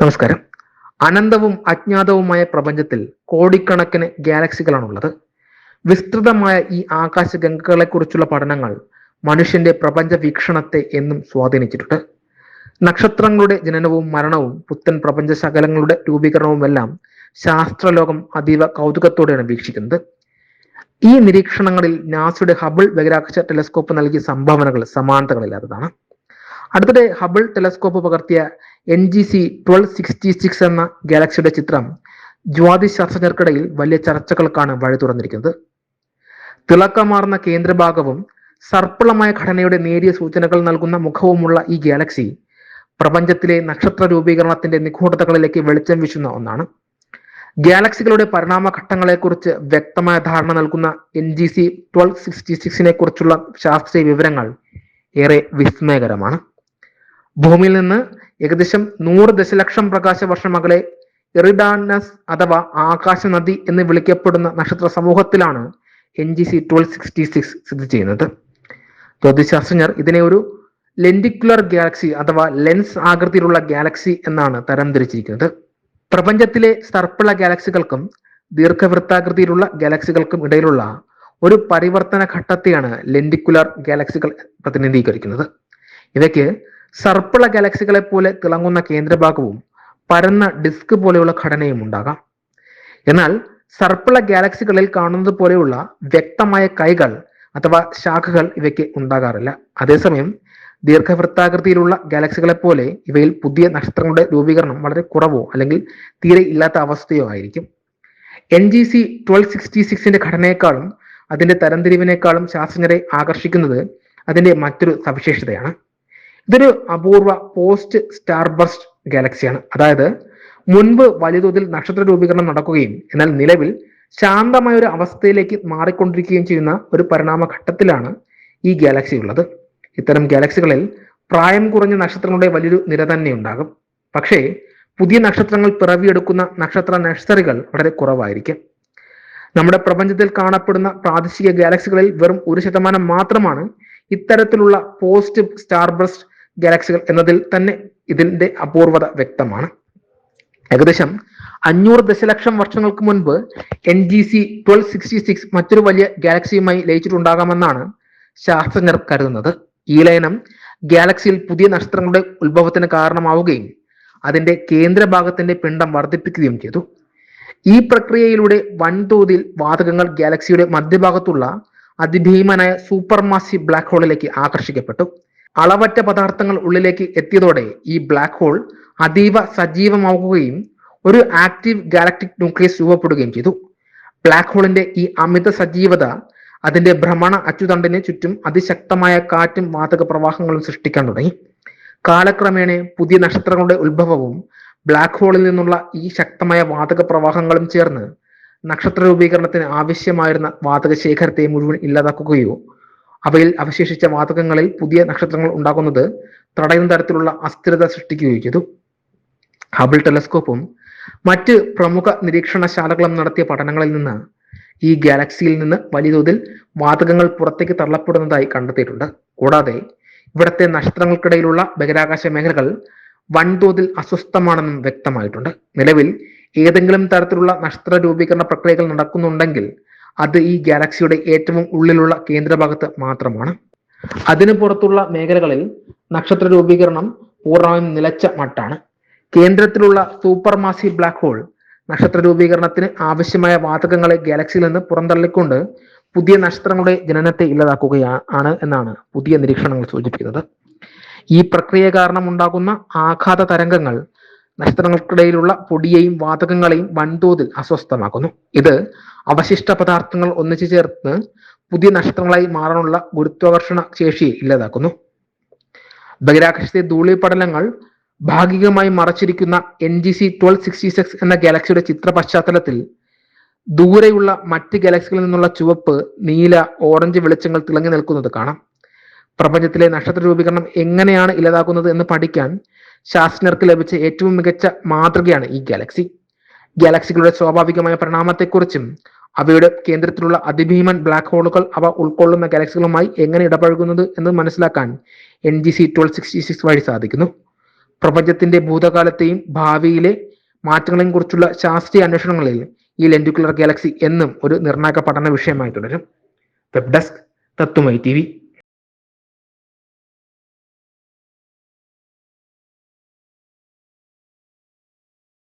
നമസ്കാരം. അനന്തവും അജ്ഞാതവുമായ പ്രപഞ്ചത്തിൽ കോടിക്കണക്കിന് ഗാലക്സികളാണുള്ളത്. വിസ്തൃതമായ ഈ ആകാശഗംഗകളെക്കുറിച്ചുള്ള പഠനങ്ങൾ മനുഷ്യന്റെ പ്രപഞ്ച വീക്ഷണത്തെ എന്നും സ്വാധീനിച്ചിട്ടുണ്ട്. നക്ഷത്രങ്ങളുടെ ജനനവും മരണവും പുത്തൻ പ്രപഞ്ച ശകലങ്ങളുടെ രൂപീകരണവുമെല്ലാം ശാസ്ത്രലോകം അതീവ കൗതുകത്തോടെയാണ് വീക്ഷിക്കുന്നത്. ഈ നിരീക്ഷണങ്ങളിൽ നാസയുടെ ഹബിൾ ബഹിരാകാശ ടെലസ്കോപ്പ് നൽകിയ സംഭാവനകൾ സമാനതകളില്ലാത്തതാണ്. അടുത്തിടെ ഹബിൾ ടെലസ്കോപ്പ് പകർത്തിയ NGC 1266 എന്ന ഗാലക്സിയുടെ ചിത്രം ജ്യോതിശാസ്ത്രജ്ഞർക്കിടയിൽ വലിയ ചർച്ചകൾക്കാണ് വഴി തുറന്നിരിക്കുന്നത്. തിളക്കമാർന്ന കേന്ദ്രഭാഗവും സർപ്പിളമായ ഘടനയുടെ നേരിയ സൂചനകൾ നൽകുന്ന മുഖവുമുള്ള ഈ ഗാലക്സി പ്രപഞ്ചത്തിലെ നക്ഷത്ര രൂപീകരണത്തിന്റെ നിഗൂഢതകളിലേക്ക് വെളിച്ചം വീശുന്ന ഒന്നാണ്. ഗാലക്സികളുടെ പരിണാമഘട്ടങ്ങളെക്കുറിച്ച് വ്യക്തമായ ധാരണ നൽകുന്ന NGC 1266 കുറിച്ചുള്ള ശാസ്ത്രീയ വിവരങ്ങൾ ഏറെ വിസ്മയകരമാണ്. ഭൂമിയിൽ നിന്ന് ഏകദേശം 100 ദശലക്ഷം പ്രകാശ വർഷം അകലെ എറിഡാനസ് അഥവാ ആകാശ നദി എന്ന് വിളിക്കപ്പെടുന്ന നക്ഷത്ര സമൂഹത്തിലാണ് NGC 1266 സ്ഥിതി ചെയ്യുന്നത്. ജ്യോതിശാസ്ത്രജ്ഞർ ഇതിനെ ഒരു ലെൻഡിക്കുലർ ഗാലക്സി അഥവാ ലെൻസ് ആകൃതിയിലുള്ള ഗാലക്സി എന്നാണ് തരംതിരിച്ചിരിക്കുന്നത്. പ്രപഞ്ചത്തിലെ സർപ്പിള ഗാലക്സികൾക്കും ദീർഘവൃത്താകൃതിയിലുള്ള ഗാലക്സികൾക്കും ഇടയിലുള്ള ഒരു പരിവർത്തന ഘട്ടത്തെയാണ് ലെൻഡിക്കുലർ ഗാലക്സികൾ പ്രതിനിധീകരിക്കുന്നത്. ഇവയ്ക്ക് സർപ്പിള ഗാലക്സികളെ പോലെ തിളങ്ങുന്ന കേന്ദ്രഭാഗവും പരന്ന ഡിസ്ക് പോലെയുള്ള ഘടനയും ഉണ്ടാകാം. എന്നാൽ സർപ്പിള ഗാലക്സികളിൽ കാണുന്നത് പോലെയുള്ള വ്യക്തമായ കൈകൾ അഥവാ ശാഖകൾ ഇവയ്ക്ക് ഉണ്ടാകാറില്ല. അതേസമയം ദീർഘവൃത്താകൃതിയിലുള്ള ഗാലക്സികളെ പോലെ ഇവയിൽ പുതിയ നക്ഷത്രങ്ങളുടെ രൂപീകരണം വളരെ കുറവോ അല്ലെങ്കിൽ തീരെ ഇല്ലാത്ത അവസ്ഥയോ ആയിരിക്കും. NGC 1266 ഘടനയെക്കാളും അതിന്റെ തരംതിരിവിനേക്കാളും ശാസ്ത്രജ്ഞരെ ആകർഷിക്കുന്നത് അതിന്റെ മറ്റൊരു സവിശേഷതയാണ്. ഇതൊരു അപൂർവ പോസ്റ്റ് സ്റ്റാർബർസ്റ്റ് ഗാലക്സിയാണ്. അതായത് മുൻപ് വലിയ തോതിൽ നക്ഷത്ര രൂപീകരണം നടക്കുകയും എന്നാൽ നിലവിൽ ശാന്തമായ ഒരു അവസ്ഥയിലേക്ക് മാറിക്കൊണ്ടിരിക്കുകയും ചെയ്യുന്ന ഒരു പരിണാമ ഘട്ടത്തിലാണ് ഈ ഗാലക്സി ഉള്ളത്. ഇത്തരം ഗാലക്സികളിൽ പ്രായം കുറഞ്ഞ നക്ഷത്രങ്ങളുടെ വലിയൊരു നിര തന്നെ ഉണ്ടാകും. പക്ഷേ പുതിയ നക്ഷത്രങ്ങൾ പിറവിയെടുക്കുന്ന നക്ഷത്ര നഴ്സറികൾ വളരെ കുറവായിരിക്കും. നമ്മുടെ പ്രപഞ്ചത്തിൽ കാണപ്പെടുന്ന പ്രാദേശിക ഗാലക്സികളിൽ വെറും 1% മാത്രമാണ് ഇത്തരത്തിലുള്ള പോസ്റ്റ് സ്റ്റാർബർസ്റ്റ് ഗാലക്സികൾ എന്നതിൽ തന്നെ ഇതിന്റെ അപൂർവത വ്യക്തമാണ്. ഏകദേശം 500 ദശലക്ഷം വർഷങ്ങൾക്ക് മുൻപ് NGC 1266 മറ്റൊരു വലിയ ഗാലക്സിയുമായി ലയിച്ചിട്ടുണ്ടാകാമെന്നാണ് ശാസ്ത്രജ്ഞർ കരുതുന്നത്. ഈ ലയനം ഗാലക്സിയിൽ പുതിയ നക്ഷത്രങ്ങളുടെ ഉത്ഭവത്തിന് കാരണമാവുകയും അതിന്റെ കേന്ദ്രഭാഗത്തിന്റെ പിണ്ഡം വർദ്ധിപ്പിക്കുകയും ചെയ്തു. ഈ പ്രക്രിയയിലൂടെ വൻതോതിൽ വാതകങ്ങൾ ഗാലക്സിയുടെ മധ്യഭാഗത്തുള്ള അതിഭീമനായ സൂപ്പർ മാസീവ് ബ്ലാക്ക് ഹോളിലേക്ക് ആകർഷിക്കപ്പെട്ടു. അളവറ്റ പദാർത്ഥങ്ങൾ ഉള്ളിലേക്ക് എത്തിയതോടെ ഈ ബ്ലാക്ക് ഹോൾ അതീവ സജീവമാവുകയും ഒരു ആക്റ്റീവ് ഗാലക്ടിക് ന്യൂക്ലിയസ് രൂപപ്പെടുകയും ചെയ്തു. ബ്ലാക്ക് ഹോളിന്റെ ഈ അമിത സജീവത അതിന്റെ ഭ്രമണ അച്ചുതണ്ടിന് ചുറ്റും അതിശക്തമായ കാറ്റും വാതക പ്രവാഹങ്ങളും സൃഷ്ടിക്കാൻ തുടങ്ങി. കാലക്രമേണ പുതിയ നക്ഷത്രങ്ങളുടെ ഉത്ഭവവും ബ്ലാക്ക് ഹോളിൽ നിന്നുള്ള ഈ ശക്തമായ വാതക പ്രവാഹങ്ങളും ചേർന്ന് നക്ഷത്ര രൂപീകരണത്തിന് ആവശ്യമായിരുന്ന വാതക ശേഖരത്തെ മുഴുവൻ ഇല്ലാതാക്കുകയോ അവയിൽ അവശേഷിച്ച വാതകങ്ങളിൽ പുതിയ നക്ഷത്രങ്ങൾ ഉണ്ടാകുന്നത് തടയുന്ന തരത്തിലുള്ള അസ്ഥിരത സൃഷ്ടിക്കുകയോ ചെയ്തു. ഹബിൾ ടെലസ്കോപ്പും മറ്റ് പ്രമുഖ നിരീക്ഷണശാലകളും നടത്തിയ പഠനങ്ങളിൽ നിന്ന് ഈ ഗാലക്സിയിൽ നിന്ന് വലിയ തോതിൽ വാതകങ്ങൾ പുറത്തേക്ക് തള്ളപ്പെടുന്നതായി കണ്ടെത്തിയിട്ടുണ്ട്. കൂടാതെ ഇവിടത്തെ നക്ഷത്രങ്ങൾക്കിടയിലുള്ള ബഹിരാകാശ മേഖലകൾ വൻതോതിൽ അസ്വസ്ഥമാണെന്നും വ്യക്തമായിട്ടുണ്ട്. നിലവിൽ ഏതെങ്കിലും തരത്തിലുള്ള നക്ഷത്ര രൂപീകരണ പ്രക്രിയകൾ നടക്കുന്നുണ്ടെങ്കിൽ അത് ഈ ഗാലക്സിയുടെ ഏറ്റവും ഉള്ളിലുള്ള കേന്ദ്രഭാഗത്ത് മാത്രമാണ്. അതിനു പുറത്തുള്ള മേഖലകളിൽ നക്ഷത്ര രൂപീകരണം പൂർണ്ണമായും നിലച്ച മട്ടാണ്. കേന്ദ്രത്തിലുള്ള സൂപ്പർ മാസീവ് ബ്ലാക്ക് ഹോൾ നക്ഷത്ര രൂപീകരണത്തിന് ആവശ്യമായ വാതകങ്ങളെ ഗാലക്സിയിൽ നിന്ന് പുറന്തള്ളിക്കൊണ്ട് പുതിയ നക്ഷത്രങ്ങളുടെ ജനനത്തെ ഇല്ലാതാക്കുകയാണ് എന്നാണ് പുതിയ നിരീക്ഷണങ്ങൾ സൂചിപ്പിക്കുന്നത്. ഈ പ്രക്രിയ കാരണം ഉണ്ടാകുന്ന ആഘാത തരംഗങ്ങൾ നക്ഷത്രങ്ങൾക്കിടയിലുള്ള പൊടിയെയും വാതകങ്ങളെയും വൻതോതിൽ അസ്വസ്ഥമാക്കുന്നു. ഇത് അവശിഷ്ട പദാർത്ഥങ്ങൾ ഒന്നിച്ചു ചേർന്ന് പുതിയ നക്ഷത്രങ്ങളായി മാറാനുള്ള ഗുരുത്വാകർഷണ ശേഷിയെ ഇല്ലാതാക്കുന്നു. ബഹിരാകാശത്തെ ധൂളിപടലങ്ങൾ ഭാഗികമായി മറച്ചിരിക്കുന്ന NGC 1266 എന്ന ഗാലക്സിയുടെ ചിത്ര പശ്ചാത്തലത്തിൽ ദൂരെയുള്ള മറ്റ് ഗാലക്സികളിൽ നിന്നുള്ള ചുവപ്പ്, നീല, ഓറഞ്ച് വെളിച്ചങ്ങൾ തിളങ്ങി നിൽക്കുന്നത് കാണാം. പ്രപഞ്ചത്തിലെ നക്ഷത്ര രൂപീകരണം എങ്ങനെയാണ് ഇല്ലാതാക്കുന്നത് എന്ന് പഠിക്കാൻ ശാസ്ത്രജ്ഞർക്ക് ലഭിച്ച ഏറ്റവും മികച്ച മാതൃകയാണ് ഈ ഗാലക്സി. ഗാലക്സികളുടെ സ്വാഭാവികമായ പരിണാമത്തെക്കുറിച്ചും അവയുടെ കേന്ദ്രത്തിലുള്ള അതിഭീമൻ ബ്ലാക്ക് ഹോളുകൾ അവ ഉൾക്കൊള്ളുന്ന ഗാലക്സികളുമായി എങ്ങനെ ഇടപഴകുന്നത് എന്ന് മനസ്സിലാക്കാൻ NGC 1266 വഴി സാധിക്കുന്നു. പ്രപഞ്ചത്തിന്റെ ഭൂതകാലത്തെയും ഭാവിയിലെ മാറ്റങ്ങളെയും കുറിച്ചുള്ള ശാസ്ത്രീയ അന്വേഷണങ്ങളിൽ ഈ ലെൻഡിക്കുലർ ഗാലക്സി എന്നും ഒരു നിർണായക പഠന വിഷയമായി തുടരും. വെബ് ഡെസ്ക് തത്തുമൈ TV.